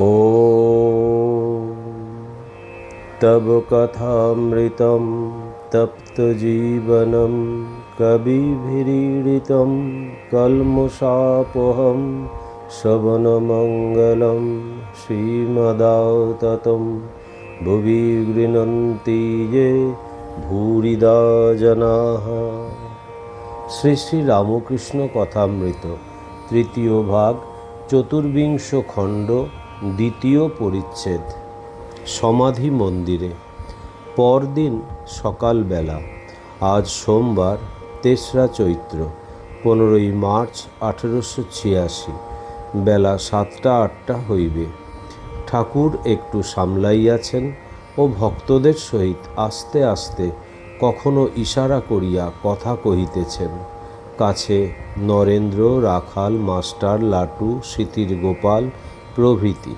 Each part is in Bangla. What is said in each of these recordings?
ॐ तव कथामृतं तप्तजीवनं कविभिरीडितं कल्मषापहं श्रवणमङ्गलं श्रीमदाततं भुवि गृह्णन्ति ये भूरिदा जनाः। শ্রী শ্রী রামকৃষ্ণ কথামৃত তৃতীয় ভাগ চতুর্বিংশ খণ্ড দ্বিতীয় পরিচ্ছেদ। সমাধি মন্দিরে। পরদিন সকালবেলা, আজ সোমবার ৩রা চৈত্র ১৫ই মার্চ ১৮৮৬, বেলা ৭টা-৮টা হইবে। ঠাকুর একটু সামলাইয়াছেন ও ভক্তদের সহিত আস্তে আস্তে কখনো ইশারা করিয়া কথা কহিতেছেন। কাছে নরেন্দ্র, রাখাল, মাস্টার, লাটু, সিতির গোপাল প্রভৃতি।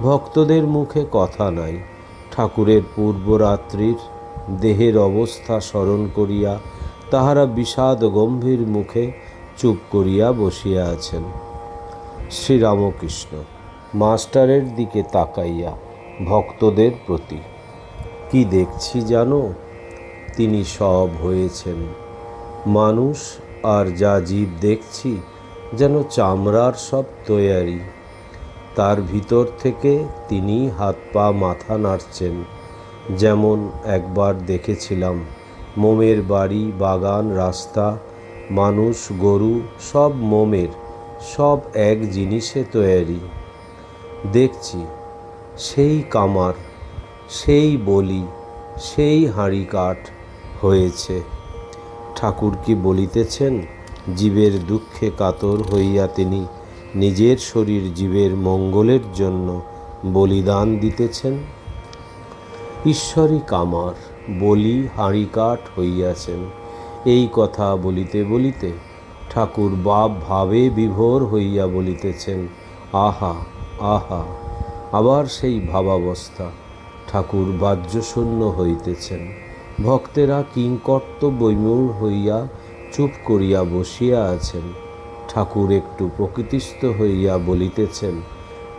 ভক্তদের মুখে কথা নাই। ঠাকুরের পূর্বরাত্রির দেহের অবস্থা স্মরণ করিয়া তাহারা বিষাদ গম্ভীর মুখে চুপ করিয়া বসিয়া আছেন। শ্রীরামকৃষ্ণ মাস্টারের দিকে তাকাইয়া ভক্তদের প্রতি, কি দেখছি জানো? তিনি সব হয়েছেন। মানুষ আর যা জীব দেখছি যেন চামড়ার সব তৈয়ারি। তার ভিতর থেকে তিনি হাত পা মাথা নাড়ছেন। যেমন একবার দেখেছিলাম মোমের বাড়ি, বাগান, রাস্তা, মানুষ, গরু সব মোমের, সব এক জিনিসে তৈয়ারি। দেখছি সেই কামার, সেই বলি, সেই হাঁড়ি কাঠ হয়েছে। ঠাকুর কি বলিতেছেন? জীবের দুঃখে কাতর হইয়া তিনি নিজের শরীর জীবের মঙ্গলের জন্য বলিদান দিতেছেন। ঈশ্বরই কামার, বলি, হাঁড়ি কাঠ হইয়াছেন। এই কথা বলিতে বলিতে ঠাকুর বাপ ভাবে বিভোর হইয়া বলিতেছেন, আহা আহা। আবার সেই ভাবাবস্থা। ঠাকুর বাহ্যশূন্য হইতেছেন। ভক্তেরা কিংকর্তব্যবিমূঢ় হইয়া চুপ করিয়া বসিয়া আছেন। ঠাকুর একটু প্রকৃতিস্থ হইয়া বলিতেছেন,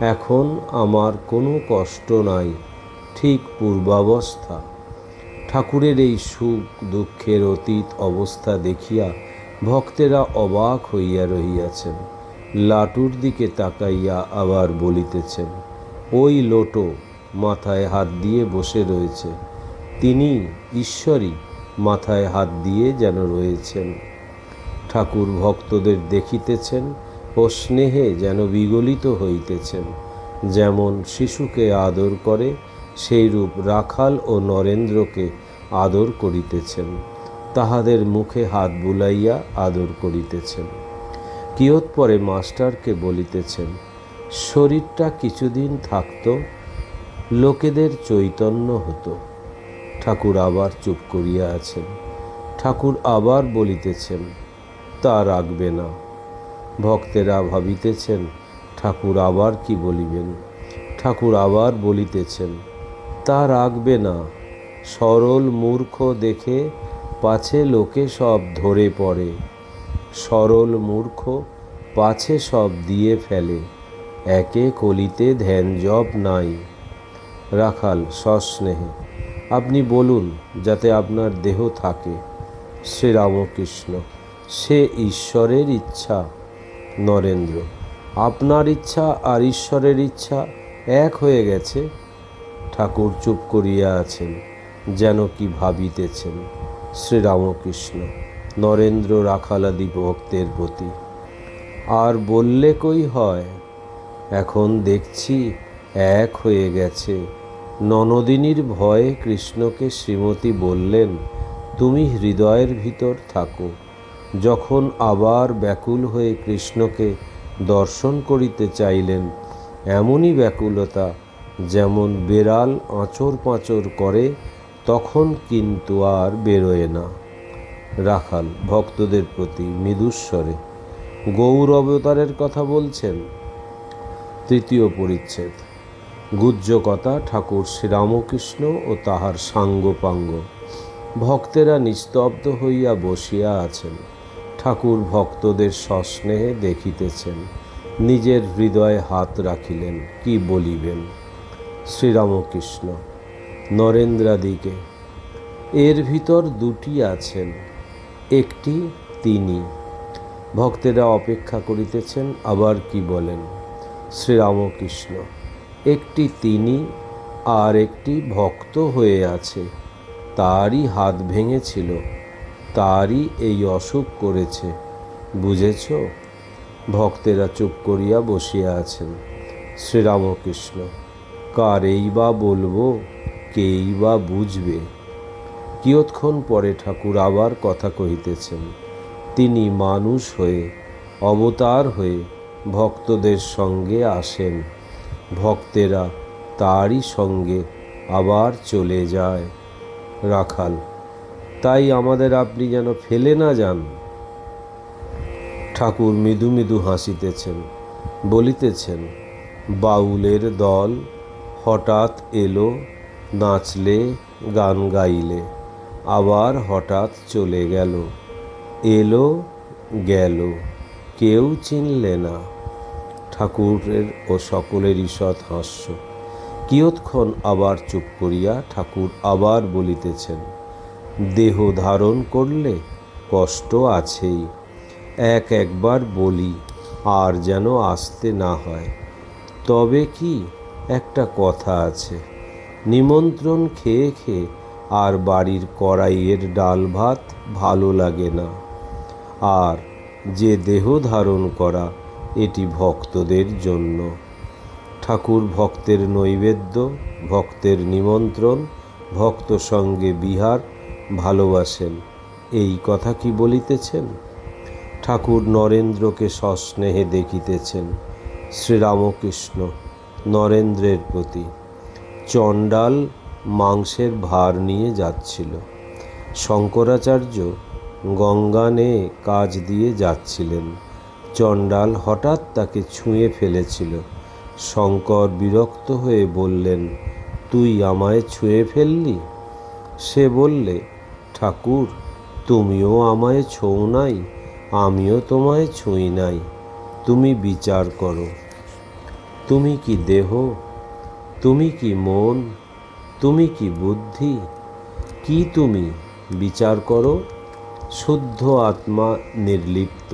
এখন আমার কোনো কষ্ট নাই, ঠিক পূর্বাবস্থা। ঠাকুরের এই সুখ দুঃখের অতীত অবস্থা দেখিয়া ভক্তেরা অবাক হইয়া রহিয়াছেন। লাটুর দিকে তাকাইয়া আবার বলিতেছেন, ওই লোটো মাথায় হাত দিয়ে বসে রয়েছে, তিনি ঈশ্বরই মাথায় হাত দিয়ে যেন রয়েছেন। ঠাকুর ভক্তদের দেখিতেছেন ও স্নেহে যেন বিগলিত হইতেছেন। যেমন শিশুকে আদর করে সেইরূপ রাখাল ও নরেন্দ্রকে আদর করিতেছেন। তাহাদের মুখে হাত বুলাইয়া আদর করিতেছেন। কিয়ৎপরে মাস্টারকে বলিতেছেন, শরীরটা কিছুদিন থাকত, লোকেদের চৈতন্য হতো। ঠাকুর আবার চুপ করিয়া আছেন। ঠাকুর আবার বলিতেছেন, তা রাখবে না। ভক্তেরা ভাবিতেছেন ঠাকুর আবার কি বলিবেন। ঠাকুর আবার বলিতেছেন, তা রাখবে না। সরল মূর্খ দেখে পাছে লোকে সব ধরে পড়ে। সরল মূর্খ পাছে সব দিয়ে ফেলে। একে কলিতে ধ্যান জপ নাই। রাখাল সস্নেহে, আপনি বলুন যাতে আপনার দেহ থাকে। শ্রীরামকৃষ্ণ, সে ঈশ্বরের ইচ্ছা। নরেন্দ্র, আপনার ইচ্ছা আর ঈশ্বরের ইচ্ছা এক হয়ে গেছে। ঠাকুর চুপ করিয়া আছেন, যেন কি ভাবিতেছেন। শ্রীরামকৃষ্ণ নরেন্দ্র, রাখালাদি ভক্তের প্রতি, আর বললে কই হয়, এখন দেখছি এক হয়ে গেছে। ননদিনীর ভয়ে কৃষ্ণকে শ্রীমতী বললেন, তুমি হৃদয়ের ভিতর থাকো। যখন আবার ব্যাকুল হয়ে কৃষ্ণকে দর্শন করিতে চাইলেন, এমনই ব্যাকুলতা যেমন বেড়াল আঁচড় পাঁচড় করে, তখন কিন্তু আর বেরোয় না। রাখাল ভক্তদের প্রতি মৃদুস্বরে, গৌর অবতারের কথা বলছেন। তৃতীয় পরিচ্ছেদ। গুহ্যকথা ঠাকুর শ্রীরামকৃষ্ণ ও তাহার সাঙ্গপাঙ্গ। ভক্তেরা নিস্তব্ধ হইয়া বসিয়া আছেন। ঠাকুর ভক্তদের সস্নেহে দেখিতেছেন। নিজের হৃদয়ে হাত রাখিলেন, কি বলিবেন। শ্রীরামকৃষ্ণ নরেন্দ্রাদিকে, এর ভিতর দুটি আছেন, একটি তিনি। ভক্তেরা অপেক্ষা করিতেছেন, আবার কি বলেন। শ্রীরামকৃষ্ণ, একটি তিনি আর একটি ভক্ত হয়ে আছে, তারই হাত ভেঙেছিল, তারই এই অসুখ করেছে, বুঝেছ। ভক্তেরা চুপ করিয়া বসিয়া আছেন। শ্রীরামকৃষ্ণ, কারেই বা বলবো, কেই বা বুঝবে। কিয়ৎক্ষণ পরে ঠাকুর আবার কথা কহিতেছেন। তিনি মানুষ হয়ে, অবতার হয়ে ভক্তদের সঙ্গে আসেন, ভক্তেরা তারই সঙ্গে আবার চলে যায়। রাখাল, তাই আমাদের আপনি যেন ফেলে না যান। ঠাকুর মৃদু মৃদু হাসিতেছেন, বলিতেছেন, বাউলের দল হঠাৎ এলো, নাচলে, গান গাইলে, আবার হঠাৎ চলে গেল, এলো গেল, কেউ চিনলে না। ঠাকুরের ও সকলের ঈষৎ হাস্য। কিয়ৎক্ষণ আবার চুপ করিয়া ঠাকুর আবার বলিতেছেন, দেহ ধারণ করলে কষ্ট আছেই, একবার বলি, আর যেন আসতে না হয়। তবে কি একটা কথা আছে, নিমন্ত্রণ খেয়ে খেয়ে আর বাড়ির কড়াইয়ের ডাল ভাত ভালো লাগে না। আর যে দেহ ধারণ করা, এটি ভক্তদের জন্য। ঠাকুর ভক্তের নৈবেদ্য, ভক্তের নিমন্ত্রণ, ভক্ত সঙ্গে বিহার ভালোবাসেন, এই কথা কি বলিতেছেন। ঠাকুর নরেন্দ্রকে সস্নেহে দেখিতেছেন। শ্রীরামকৃষ্ণ নরেন্দ্রের প্রতি। চণ্ডাল মাংসের ভার নিয়ে যাচ্ছিল। শঙ্করাচার্য গঙ্গানে কাজ দিয়ে যাচ্ছিলেন। চণ্ডাল হঠাৎ তাকে ছুঁয়ে ফেলেছিল। শঙ্কর বিরক্ত হয়ে বললেন, তুই আমায় ছুঁয়ে ফেললি। সে বললে, ঠাকুর, তুমিও আমায় ছোঁও নাই, আমিও তোমায় ছুঁই নাই, তুমি বিচার করো। তুমি কি দেহ, তুমি কি মন, তুমি কি বুদ্ধি, কি তুমি বিচার করো। শুদ্ধ আত্মা নির্লিপ্ত,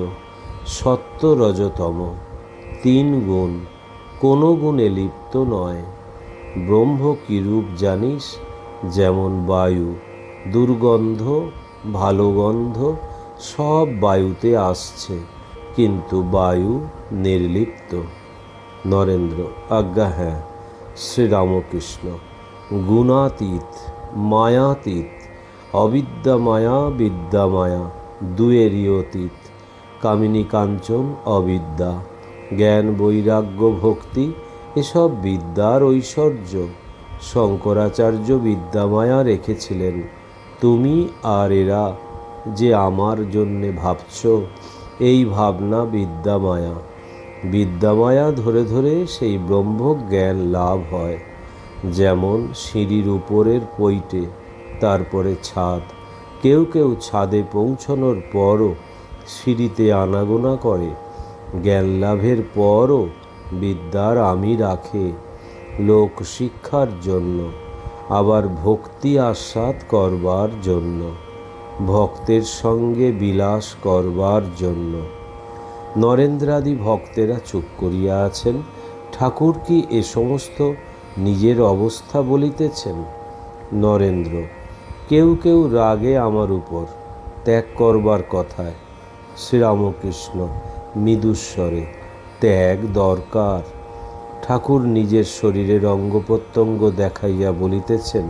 সত্য রজতম, 3 গুণ, কোনো গুণে লিপ্ত নয়। ব্রহ্ম কিরূপ জানিস, যেমন বায়ু, দুর্গন্ধ ভালো গন্ধ সব বায়ুতে আসছে, কিন্তু বায়ু নির্লিপ্ত। নরেন্দ্র, আজ্ঞা হ্যাঁ। শ্রীরামকৃষ্ণ গুণাতীত, মায়াতীত, অবিদ্যা মায়া, বিদ্যা মায়া, দুয়েরই অতীত। কামিনী কাঞ্চন অবিদ্যা, জ্ঞান বৈরাগ্য ভক্তি এসব বিদ্যার ঐশ্বর্য। শঙ্করাচার্য বিদ্যামায়া রেখেছিলেন। তুমি আর এরা যে আমার জন্যে ভাবছ, এই ভাবনা বিদ্যামায়া। বিদ্যামায়া ধরে ধরে সেই ব্রহ্মজ্ঞান লাভ হয়। যেমন সিঁড়ির উপরের পৈটে, তারপরে ছাদ। কেউ কেউ ছাদে পৌঁছানোর পরও সিঁড়িতে আনাগোনা করে। জ্ঞান লাভের পরও বিদ্যার আমি রাখে, লোক শিক্ষার জন্য, আবার ভক্তি আস্বাদ করবার জন্য, ভক্তের সঙ্গে বিলাস করবার জন্য। নরেন্দ্রাদি ভক্তেরা চুপ করিয়া আছেন। ঠাকুর কি এ সমস্ত নিজের অবস্থা বলিতেছেন। নরেন্দ্র, কেউ কেউ রাগে আমার উপর, ত্যাগ করবার কথায়। শ্রীরামকৃষ্ণ মৃদুস্বরে, ত্যাগ দরকার। ঠাকুর নিজের শরীরের অঙ্গ প্রত্যঙ্গ দেখাইয়া বলিতেছেন,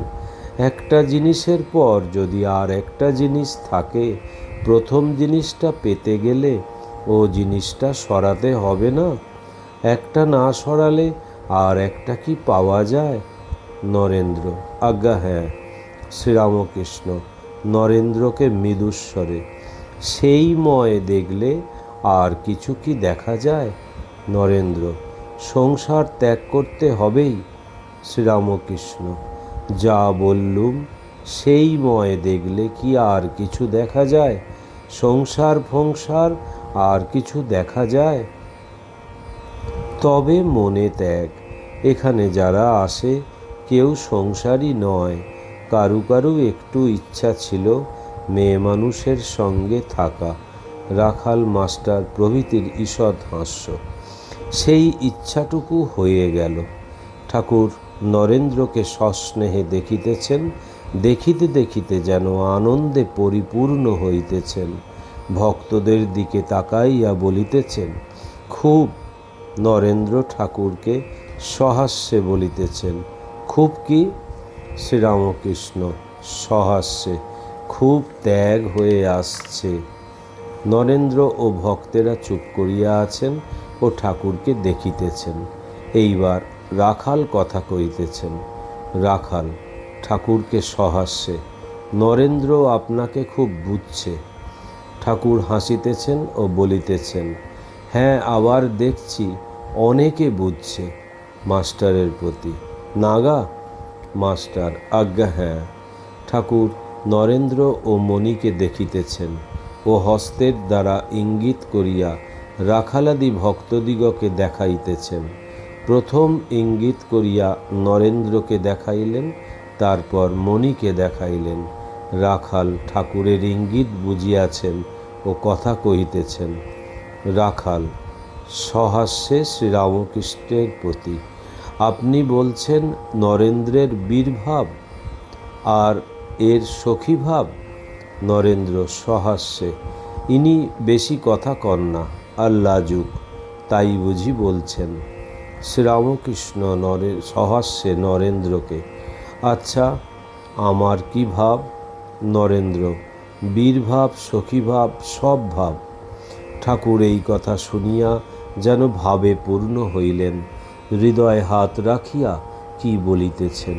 একটা জিনিসের পর যদি আর একটা জিনিস থাকে, প্রথম জিনিসটা পেতে গেলে ও জিনিসটা সরাতে হবে না। একটা না সরালে আর একটা কি পাওয়া যায়। নরেন্দ্র, আজ্ঞা হ্যাঁ। শ্রীরামকৃষ্ণ নরেন্দ্রকে মৃদুস্বরে, সেই ময় দেখলে আর কিছু কি দেখা যায়। নরেন্দ্র, সংসার ত্যাগ করতে হবেই। শ্রীরামকৃষ্ণ, যা বললুম, সেই ময় দেখলে কি আর কিছু দেখা যায়। সংসার ফংসার আর কিছু দেখা যায়। তবে মনে ত্যাগ। এখানে যারা আসে কেউ সংসারী নয়, কারু কারু একটু ইচ্ছা ছিল মেয়ে মানুষের সঙ্গে থাকা। রাখাল, মাস্টার প্রভৃতির ঈষৎ হাস্য। সেই ইচ্ছাটুকু হয়ে গেল। ঠাকুর নরেন্দ্রকে সস্নেহে দেখিতেছেন, দেখিতে দেখিতে যেন আনন্দে পরিপূর্ণ হইতেছেন। ভক্তদের দিকে তাকাইয়া বলিতেছেন, খুব। নরেন্দ্র ঠাকুরকে সহাস্যে বলিতেছেন, খুব কি? শ্রীরামকৃষ্ণ সহাস্যে, খুব ত্যাগ হয়ে আসছে। নরেন্দ্র ও ভক্তেরা চুপ করিয়া আছেন ও ঠাকুরকে দেখিতেছেন। এইবার রাখাল কথা কইতেছেন। রাখাল ঠাকুরকে সহাস্যে, নরেন্দ্র আপনাকে খুব বুঝছে। ঠাকুর হাসিতেছেন ও বলিতেছেন, হ্যাঁ, আবার দেখছি অনেকে বুঝছে মাস্টারের প্রতি। নাগা? মাস্টার, আজ্ঞা হ্যাঁ। ঠাকুর নরেন্দ্র ও মণিকে দেখিতেছেন ও হস্তের দ্বারা ইঙ্গিত করিয়া রাখালাদি ভক্তদিগকে দেখাইতেছেন। প্রথম ইঙ্গিত করিয়া নরেন্দ্রকে দেখাইলেন, তারপর মণিকে দেখাইলেন। রাখাল ঠাকুরের ইঙ্গিত বুঝিয়াছেন ও কথা কহিতেছেন। রাখাল সহাস্যে শ্রীরামকৃষ্ণের প্রতি, আপনি বলছেন নরেন্দ্রের বীরভাব আর এর সখীভাব? নরেন্দ্র সহাস্যে, ইনি বেশি কথা কন না, আর লাজুক, তাই বুঝি বলছেন। শ্রীরামকৃষ্ণ সহাস্যে নরেন্দ্রকে, আচ্ছা, আমার কি ভাব? নরেন্দ্র, বীরভাব, সখীভাব, সব ভাব। ঠাকুর এই কথা শুনিয়া যেন ভাবে পূর্ণ হইলেন। হৃদয়ে হাত রাখিয়া কি বলিতেছেন।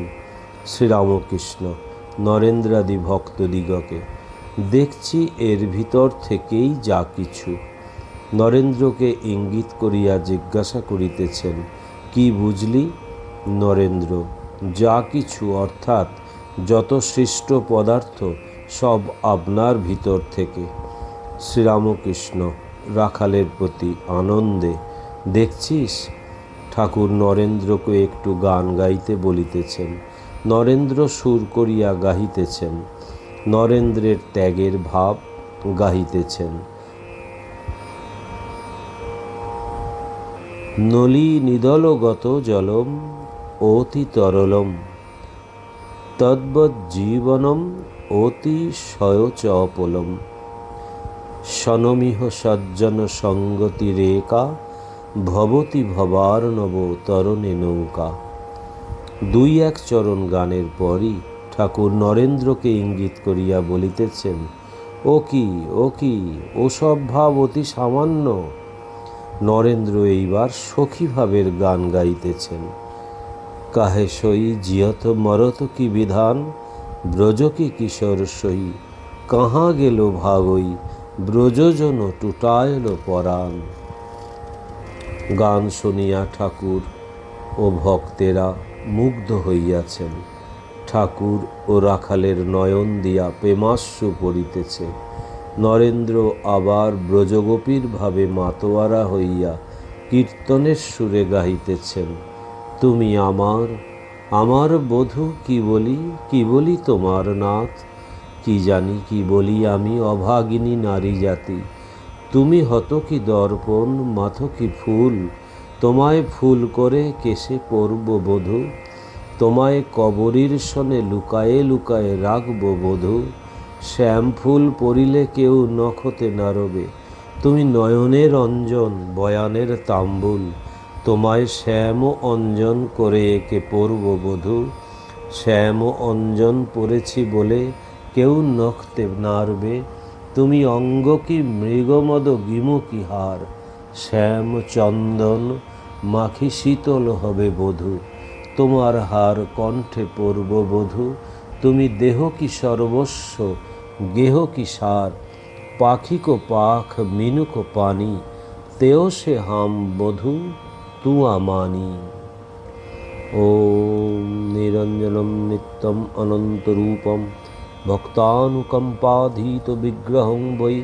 শ্রীরামকৃষ্ণ নরেন্দ্রাদি ভক্তদিগকে, দেখছি এর ভিতর থেকেই যা কিছু। নরেন্দ্রকে ইঙ্গিত করিয়া জিজ্ঞাসা করিতেছেন, কি বুঝলি? নরেন্দ্র, যা কিছু অর্থাৎ যত সৃষ্ট পদার্থ সব আপনার ভিতর থেকে। শ্রীরামকৃষ্ণ রাখালের প্রতি আনন্দে, দেখছিস? ঠাকুর নরেন্দ্রকে একটু গান গাইতে বলিতেছেন। নরেন্দ্র সুর করিয়া গাহিতেছেন। নরেন্দ্রের ত্যাগের ভাব গাহিতেছেন। নলী নিদলগত জলম অতি তরলম তদ্বজ্জীবনম অতিশয় চপলম সনমিহ সজ্জন সঙ্গতিরেকা ভবতি ভবার্ণব তরণে নৌকা। দুই এক চরণ গানের পরই ঠাকুর নরেন্দ্রকে ইঙ্গিত করিয়া বলিতেছেন, ও কি, ও কি, ওসব ভাব অতি সামান্য। নরেন্দ্র এইবার সখীভাবের গান গাইতেছেন। কাহে সই জিয়ত মরত কি বিধান, ব্রজ কি কিশোর সই, কাহা গেল ভাগই, ব্রজজন টুটায়ল পরাণ। গান শুনিয়া ঠাকুর ও ভক্তেরা মুগ্ধ হইয়াছেন। ঠাকুর ও রাখালের নয়ন দিয়া প্রেমাশ্রু পড়িতেছে। নরেন্দ্র আবার ব্রজগোপীর ভাবে মাতোয়ারা হইয়া কীর্তনের সুরে গাহিতেছেন, তুমি আমার, আমার বধূ, কি বলি, কি বলি তোমার নাথ, কি জানি কি বলি আমি অভাগিনী নারী জাতি। তুমি হত কি দর্পণ, মাথ কি ফুল, তোমায় ফুল করে কেশে পরব বধূ, তোমায় কবরীর সনে লুকায়ে লুকায়ে রাখব বধূ। শ্যাম ফুল পরিলে কেউ নখতে নারবে, তুমি নয়নের অঞ্জন, বয়ানের তাম্বুল, তোমায় শ্যাম অঞ্জন করে একে পরব বধূ। শ্যাম অঞ্জন পরেছি বলে কেউ নখতে নারবে, তুমি অঙ্গ কি মৃগমদ গিমুকি হার, শ্যাম চন্দন মাখি শীতল হবে বধূ, তোমার হার কণ্ঠে পরব বধূ। তুমি দেহ কি সর্বস্ব, গেহ কি সার, পাখি কো পাখ, মিনু কো পানি, তেও সে হাম বধূ তুয়া মানি। ওম নিরঞ্জনম নিত্যম অনন্তরূপম ভক্তানুকম্পাধীত বিগ্রহং বৈ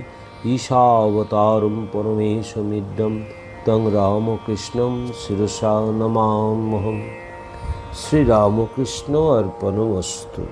ঈশাবতারম পরমেশমিড্ডম তং রামকৃষ্ণম শিরসা নমাম্যহম। শ্রীরামকৃষ্ণ অর্পণমস্তু।